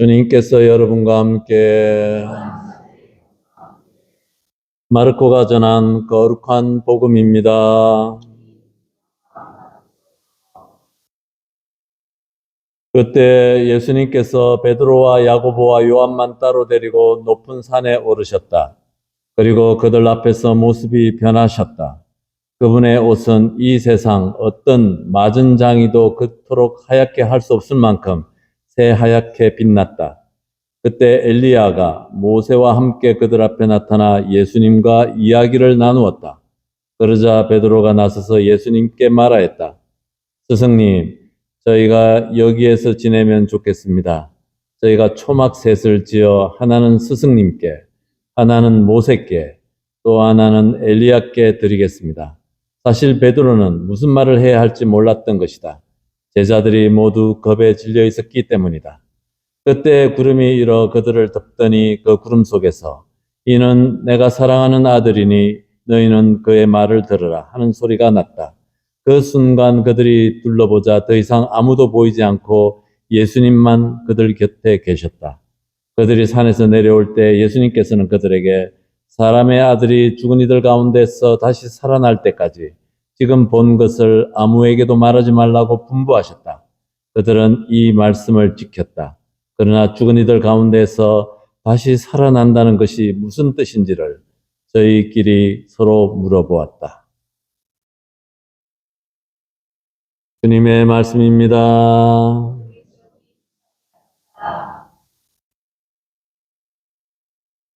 주님께서 여러분과 함께 마르코가 전한 거룩한 복음입니다. 그때 예수님께서 베드로와 야고보와 요한만 따로 데리고 높은 산에 오르셨다. 그리고 그들 앞에서 모습이 변하셨다. 그분의 옷은 이 세상 어떤 맞은 장이도 그토록 하얗게 할 수 없을 만큼 새하얗게 빛났다. 그때 엘리야가 모세와 함께 그들 앞에 나타나 예수님과 이야기를 나누었다. 그러자 베드로가 나서서 예수님께 말하였다. 스승님, 저희가 여기에서 지내면 좋겠습니다. 저희가 초막셋을 지어 하나는 스승님께, 하나는 모세께, 또 하나는 엘리야께 드리겠습니다. 사실 베드로는 무슨 말을 해야 할지 몰랐던 것이다. 제자들이 모두 겁에 질려 있었기 때문이다. 그때 구름이 일어 그들을 덮더니 그 구름 속에서 이는 내가 사랑하는 아들이니 너희는 그의 말을 들으라 하는 소리가 났다. 그 순간 그들이 둘러보자 더 이상 아무도 보이지 않고 예수님만 그들 곁에 계셨다. 그들이 산에서 내려올 때 예수님께서는 그들에게 사람의 아들이 죽은 이들 가운데서 다시 살아날 때까지 지금 본 것을 아무에게도 말하지 말라고 분부하셨다. 그들은 이 말씀을 지켰다. 그러나 죽은 이들 가운데서 다시 살아난다는 것이 무슨 뜻인지를 저희끼리 서로 물어보았다. 주님의 말씀입니다.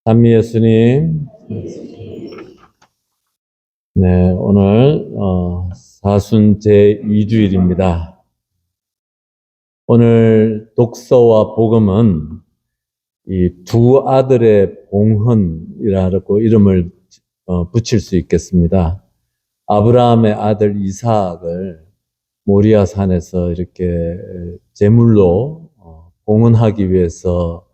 삼위 예수님. 네, 오늘 사순 제2주일입니다. 오늘 독서와 복음은 이 두 아들의 봉헌이라고 이름을 붙일 수 있겠습니다. 아브라함의 아들 이삭을 모리아 산에서 이렇게 제물로 봉헌하기 위해서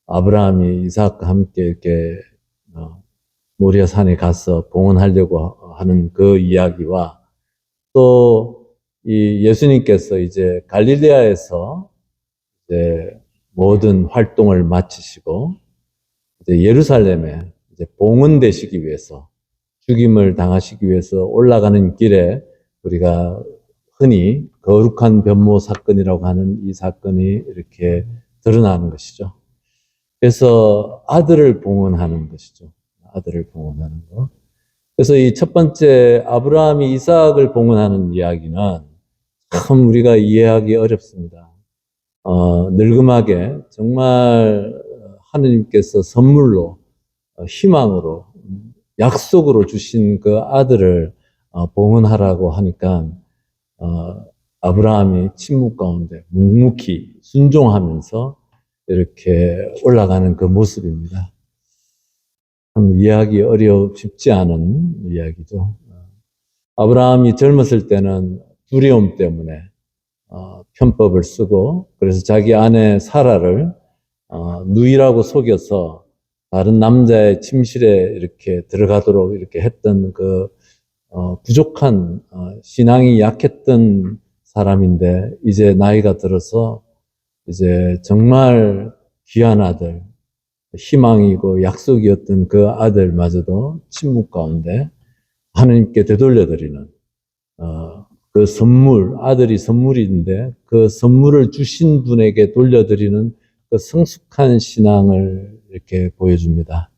아브라함이 이삭과 함께 이렇게 모리아 산에 가서 봉헌하려고 하는 그 이야기와 또 이 예수님께서 이제 갈릴레아에서 이제 모든 활동을 마치시고 이제 예루살렘에 이제 봉헌되시기 위해서 죽임을 당하시기 위해서 올라가는 길에 우리가 흔히 거룩한 변모 사건이라고 하는 이 사건이 이렇게 드러나는 것이죠. 그래서 아들을 봉헌하는 것이죠. 아들을 봉헌하는 것. 그래서 이 첫 번째 아브라함이 이삭을 봉헌하는 이야기는 참 우리가 이해하기 어렵습니다. 늙음하게 정말 하느님께서 선물로 희망으로 약속으로 주신 그 아들을 봉헌하라고 하니까 아브라함이 침묵 가운데 묵묵히 순종하면서 이렇게 올라가는 그 모습입니다. 참 이해하기 쉽지 않은 이야기죠. 아브라함이 젊었을 때는 두려움 때문에 편법을 쓰고 그래서 자기 아내 사라를 누이라고 속여서 다른 남자의 침실에 이렇게 들어가도록 이렇게 했던 그 부족한 신앙이 약했던 사람인데 이제 나이가 들어서 이제 정말 귀한 아들, 희망이고 약속이었던 그 아들마저도 침묵 가운데 하나님께 되돌려드리는 그 선물, 아들이 선물인데 그 선물을 주신 분에게 돌려드리는 그 성숙한 신앙을 이렇게 보여줍니다.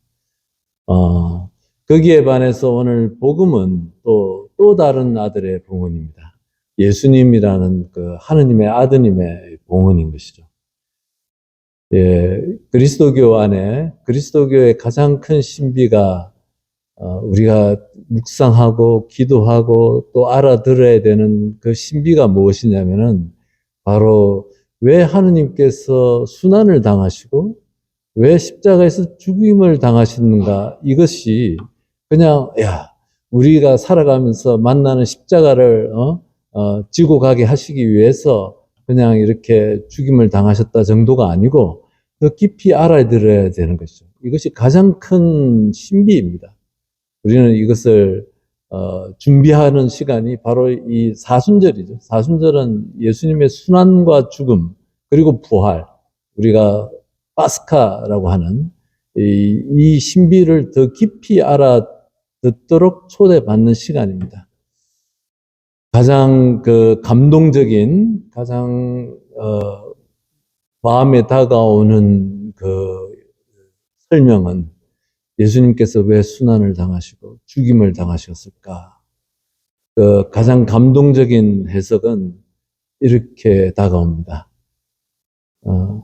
거기에 반해서 오늘 복음은 또 다른 아들의 봉헌입니다. 예수님이라는 그 하느님의 아드님의 봉헌인 것이죠. 예, 그리스도교 안에 그리스도교의 가장 큰 신비가 우리가 묵상하고 기도하고 또 알아들어야 되는 그 신비가 무엇이냐면은 바로 왜 하느님께서 순환을 당하시고 왜 십자가에서 죽임을 당하시는가 이것이 그냥 우리가 살아가면서 만나는 십자가를 지고 가게 하시기 위해서 그냥 이렇게 죽임을 당하셨다 정도가 아니고 더 깊이 알아들어야 되는 것이죠. 이것이 가장 큰 신비입니다. 우리는 이것을 준비하는 시간이 바로 이 사순절이죠. 사순절은 예수님의 순환과 죽음 그리고 부활 우리가 파스카라고 하는 이 신비를 더 깊이 알아듣도록 초대받는 시간입니다. 가장 감동적인, 가장 마음에 다가오는 설명은 예수님께서 왜 순환을 당하시고 죽임을 당하셨을까? 가장 감동적인 해석은 이렇게 다가옵니다.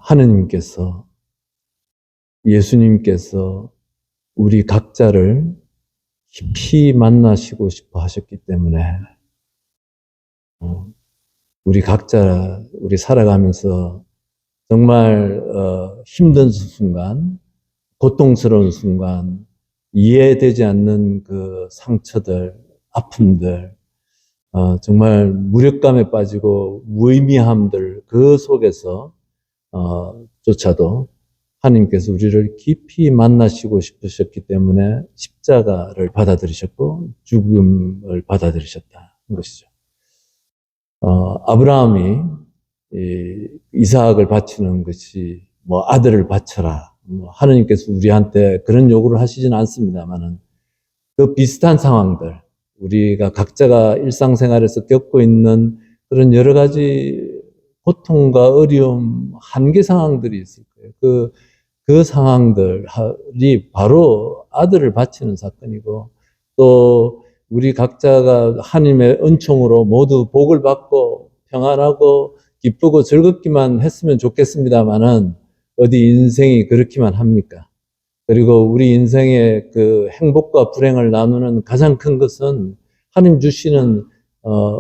하느님께서, 예수님께서 우리 각자를 깊이 만나시고 싶어 하셨기 때문에 우리 각자, 우리 살아가면서 정말 힘든 순간, 고통스러운 순간, 이해되지 않는 그 상처들, 아픔들, 정말 무력감에 빠지고 무의미함들 그 속에서 조차도 하나님께서 우리를 깊이 만나시고 싶으셨기 때문에 십자가를 받아들이셨고 죽음을 받아들이셨다는 것이죠. 아브라함이 이삭을 바치는 것이 아들을 바쳐라. 하나님께서 우리한테 그런 요구를 하시지는 않습니다만은 그 비슷한 상황들, 우리가 각자가 일상생활에서 겪고 있는 그런 여러 가지 고통과 어려움, 한계 상황들이 있을 거예요. 그 상황들이 바로 아들을 바치는 사건이고, 또 우리 각자가 하나님의 은총으로 모두 복을 받고 평안하고 기쁘고 즐겁기만 했으면 좋겠습니다만은 어디 인생이 그렇기만 합니까? 그리고 우리 인생의 그 행복과 불행을 나누는 가장 큰 것은 하나님 주시는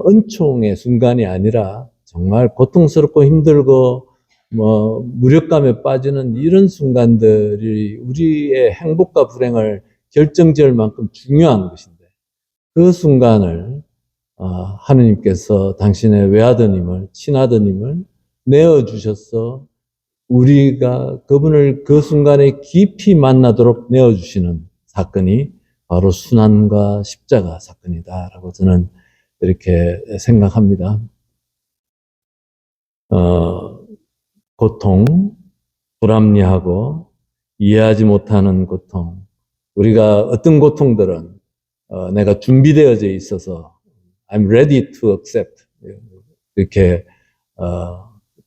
은총의 순간이 아니라 정말 고통스럽고 힘들고 무력감에 빠지는 이런 순간들이 우리의 행복과 불행을 결정지을 만큼 중요한 것인데, 그 순간을 하느님께서 당신의 외아드님을, 친아드님을 내어주셔서 우리가 그분을 그 순간에 깊이 만나도록 내어주시는 사건이 바로 순환과 십자가 사건이다라고 저는 이렇게 생각합니다. 고통, 불합리하고 이해하지 못하는 고통, 우리가 어떤 고통들은 내가 준비되어져 있어서 I'm ready to accept 이렇게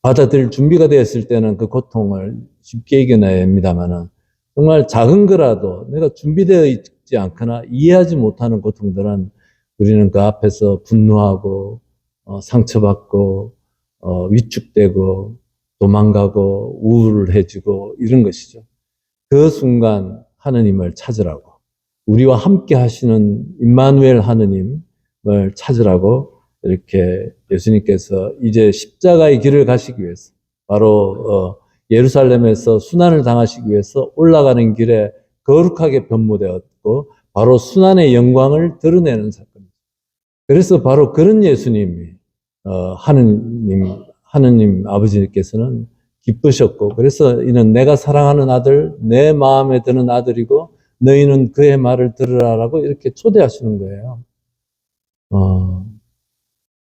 받아들일 준비가 되었을 때는 그 고통을 쉽게 이겨냅니다만은 정말 작은 거라도 내가 준비되어 있지 않거나 이해하지 못하는 고통들은 우리는 그 앞에서 분노하고 상처받고 위축되고 도망가고 우울해지고 이런 것이죠. 그 순간 하느님을 찾으라고, 우리와 함께 하시는 임마누엘 하느님을 찾으라고 이렇게 예수님께서 이제 십자가의 길을 가시기 위해서, 바로 예루살렘에서 순환을 당하시기 위해서 올라가는 길에 거룩하게 변모되었고 바로 순환의 영광을 드러내는 사건입니다. 그래서 바로 그런 예수님이 하느님 아버지께서는 기쁘셨고, 그래서 이는 내가 사랑하는 아들, 내 마음에 드는 아들이고 너희는 그의 말을 들으라라고 이렇게 초대하시는 거예요.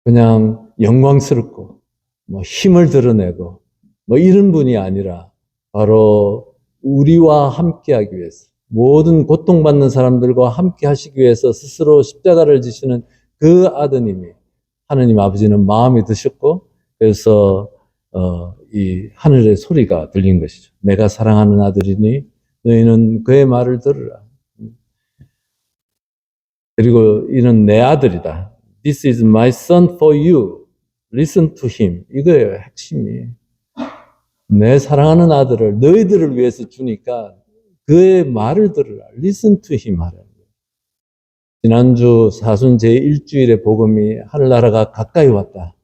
그냥 영광스럽고 힘을 드러내고 이런 분이 아니라 바로 우리와 함께하기 위해서, 모든 고통받는 사람들과 함께 하시기 위해서 스스로 십자가를 지시는 그 아드님이, 하느님 아버지는 마음에 드셨고, 그래서 이 하늘의 소리가 들린 것이죠. 내가 사랑하는 아들이니 너희는 그의 말을 들으라. 그리고 이는 내 아들이다. This is my son for you. Listen to him. 이거예요, 핵심이. 내 사랑하는 아들을 너희들을 위해서 주니까 그의 말을 들으라. Listen to him 하라는 거예요. 지난주 사순 제1주일의 복음이 하늘나라가 가까이 왔다.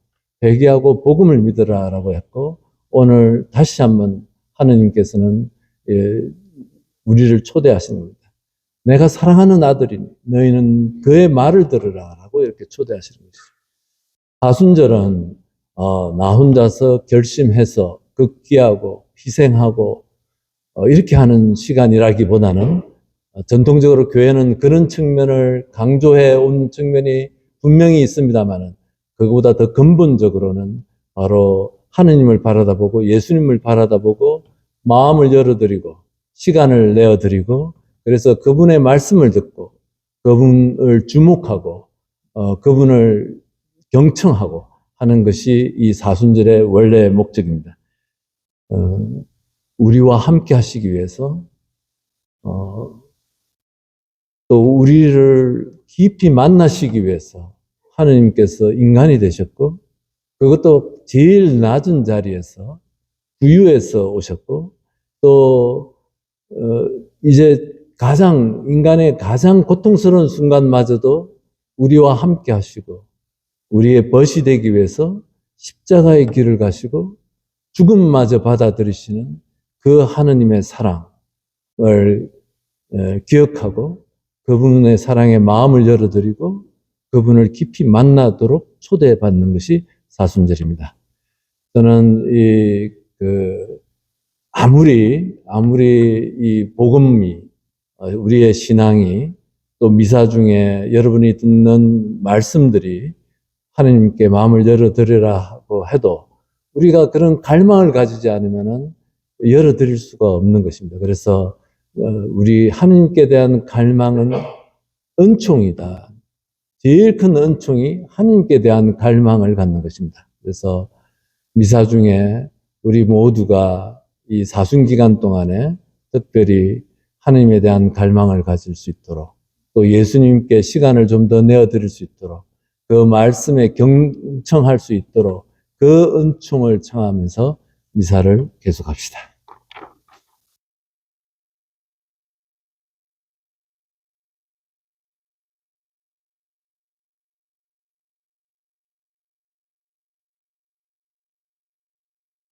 회개하고 복음을 믿으라라고 했고, 오늘 다시 한번 하느님께서는 우리를 초대하시는 겁니다. 내가 사랑하는 아들이니 너희는 그의 말을 들으라라고 이렇게 초대하시는 것이죠. 사순절은 나 혼자서 결심해서 극기하고 희생하고 이렇게 하는 시간이라기보다는 전통적으로 교회는 그런 측면을 강조해 온 측면이 분명히 있습니다만은 그거보다 더 근본적으로는 바로 하느님을 바라다보고 예수님을 바라다보고 마음을 열어드리고 시간을 내어드리고 그래서 그분의 말씀을 듣고 그분을 주목하고 그분을 경청하고 하는 것이 이 사순절의 원래 목적입니다. 우리와 함께 하시기 위해서 또 우리를 깊이 만나시기 위해서 하느님께서 인간이 되셨고 그것도 제일 낮은 자리에서 부유에서 오셨고 또 이제 인간의 가장 고통스러운 순간마저도 우리와 함께 하시고 우리의 벗이 되기 위해서 십자가의 길을 가시고 죽음마저 받아들이시는 그 하느님의 사랑을 기억하고 그분의 사랑에 마음을 열어드리고 그분을 깊이 만나도록 초대받는 것이 사순절입니다. 저는 아무리 이 복음이 우리의 신앙이 또 미사 중에 여러분이 듣는 말씀들이 하나님께 마음을 열어드리라고 해도 우리가 그런 갈망을 가지지 않으면은 열어드릴 수가 없는 것입니다. 그래서 우리 하나님께 대한 갈망은 은총이다. 제일 큰 은총이 하나님께 대한 갈망을 갖는 것입니다. 그래서 미사 중에 우리 모두가 이 사순기간 동안에 특별히 하나님에 대한 갈망을 가질 수 있도록 또 예수님께 시간을 좀 더 내어드릴 수 있도록 그 말씀에 경청할 수 있도록 그 은총을 청하면서 미사를 계속합시다.